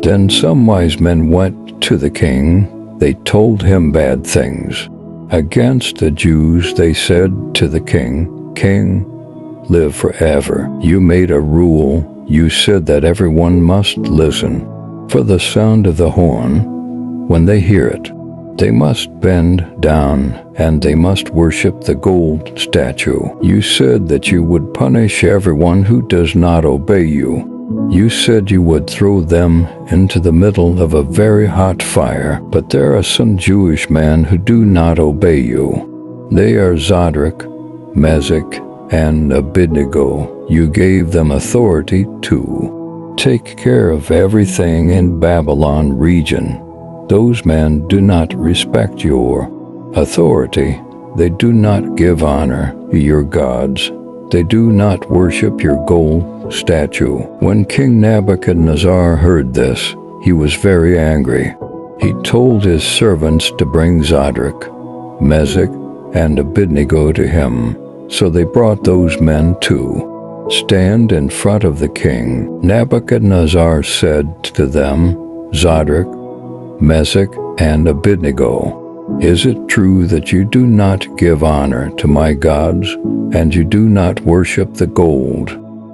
Then some wise men went to the king. They told him bad things. Against the Jews they said to the king, "King, live forever. You made a rule. You said that everyone must listen for the sound of the horn. When they hear it, they must bend down and they must worship the gold statue. You said that you would punish everyone who does not obey you. You said you would throw them into the middle of a very hot fire, but there are some Jewish men who do not obey you. They are Shadrach, Meshach, and Abednego. You gave them authority to take care of everything in Babylon region. Those men do not respect your authority. They do not give honor to your gods. They do not worship your gold statue." When King Nebuchadnezzar heard this, he was very angry. He told his servants to bring Shadrach, Meshach, and Abednego to him. So they brought those men to stand in front of the king. Nebuchadnezzar said to them, "Shadrach, Meshach, and Abednego, is it true that you do not give honor to my gods, and you do not worship the gold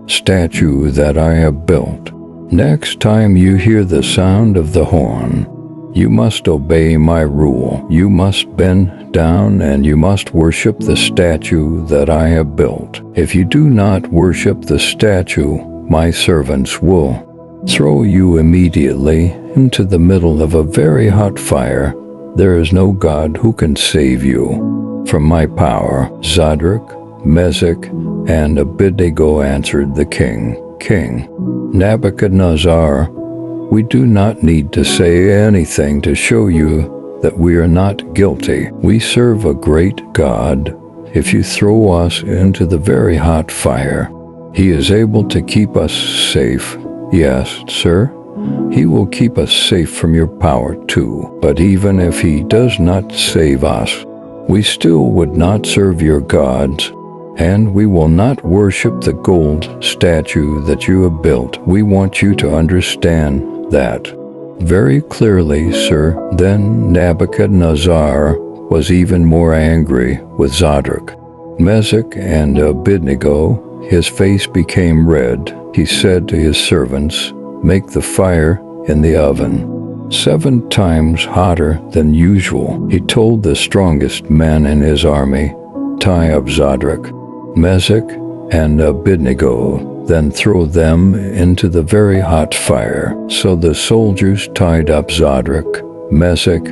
statue that I have built? Next time you hear the sound of the horn, you must obey my rule. You must bend down and you must worship the statue that I have built. If you do not worship the statue, my servants will throw you immediately into the middle of a very hot fire. There is no God who can save you from my power." Shadrach, Meshach, and Abednego answered the king, "King Nebuchadnezzar, we do not need to say anything to show you that we are not guilty. We serve a great God. If you throw us into the very hot fire, he is able to keep us safe. Yes, sir, he will keep us safe from your power too. But even if he does not save us, we still would not serve your gods, and we will not worship the gold statue that you have built. We want you to understand that very clearly, sir." Then Nebuchadnezzar was even more angry with Shadrach, Meshach, and Abednego. His face became red. He said to his servants, "Make the fire in the oven 7 times hotter than usual." He told the strongest men in his army, "Tie up Shadrach, Meshach, and Abednego, then throw them into the very hot fire." So the soldiers tied up Shadrach, Meshach,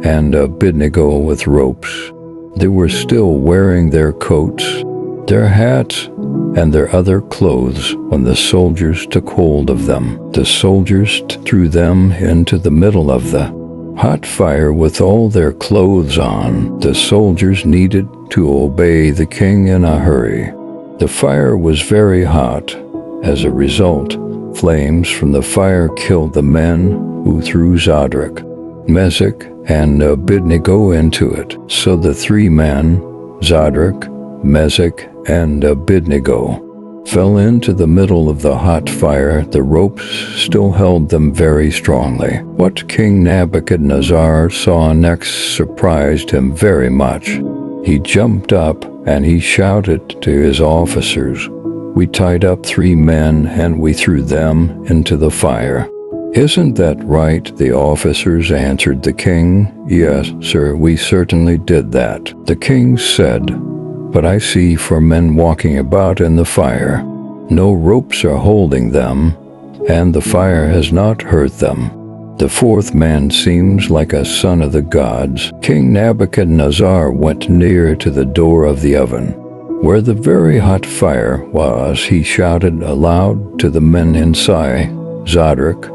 and Abednego with ropes. They were still wearing their coats, their hats, and their other clothes when the soldiers took hold of them. The soldiers threw them into the middle of the hot fire with all their clothes on. The soldiers needed to obey the king in a hurry. The fire was very hot. As a result, flames from the fire killed the men who threw Shadrach, Meshach, and Abednego into it. So the 3 men, Shadrach, Meshach, and Abednego, fell into the middle of the hot fire. The ropes still held them very strongly. What King Nebuchadnezzar saw next surprised him very much. He jumped up and he shouted to his officers, "We tied up 3 men and we threw them into the fire." "Isn't that right?" the officers answered the king. "Yes, sir, we certainly did that." The king said, "But I see 4 men walking about in the fire. No ropes are holding them, and the fire has not hurt them. The 4th man seems like a son of the gods." King Nebuchadnezzar went near to the door of the oven, where the very hot fire was. He shouted aloud to the men inside, "Shadrach,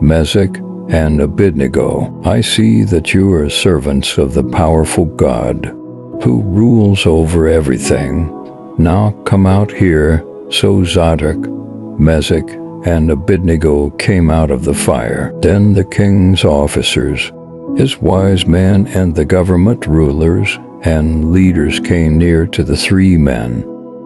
Meshach, and Abednego, I see that you are servants of the powerful God, who rules over everything. Now come out here." So Shadrach, Meshach, and Abednego came out of the fire. Then the king's officers, his wise men, and the government rulers and leaders came near to the 3 men.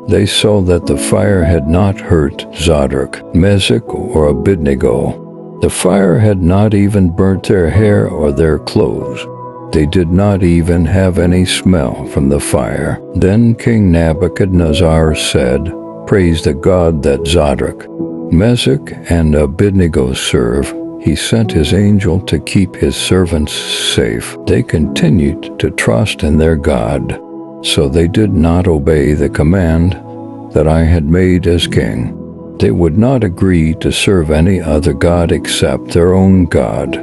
They saw that the fire had not hurt Shadrach, Meshach, or Abednego. The fire had not even burnt their hair or their clothes. They did not even have any smell from the fire. Then King Nebuchadnezzar said, "Praise the God that Shadrach, Meshach, and Abednego serve. He sent his angel to keep his servants safe." They continued to trust in their God, so they did not obey the command that I had made as king. They would not agree to serve any other god except their own God.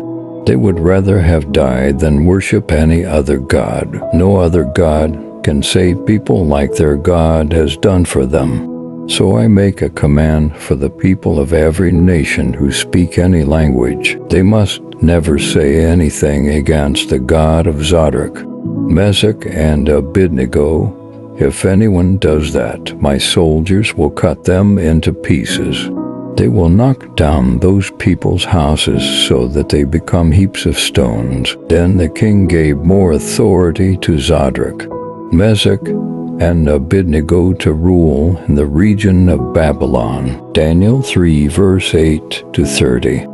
They would rather have died than worship any other god. No other god can save people like their God has done for them. So I make a command for the people of every nation who speak any language. They must never say anything against the God of Shadrach, Meshach, and Abednego. If anyone does that, my soldiers will cut them into pieces. They will knock down those people's houses so that they become heaps of stones. Then the king gave more authority to Shadrach, Meshach, and Abednego to rule in the region of Babylon. Daniel 3 verse 8 to 30.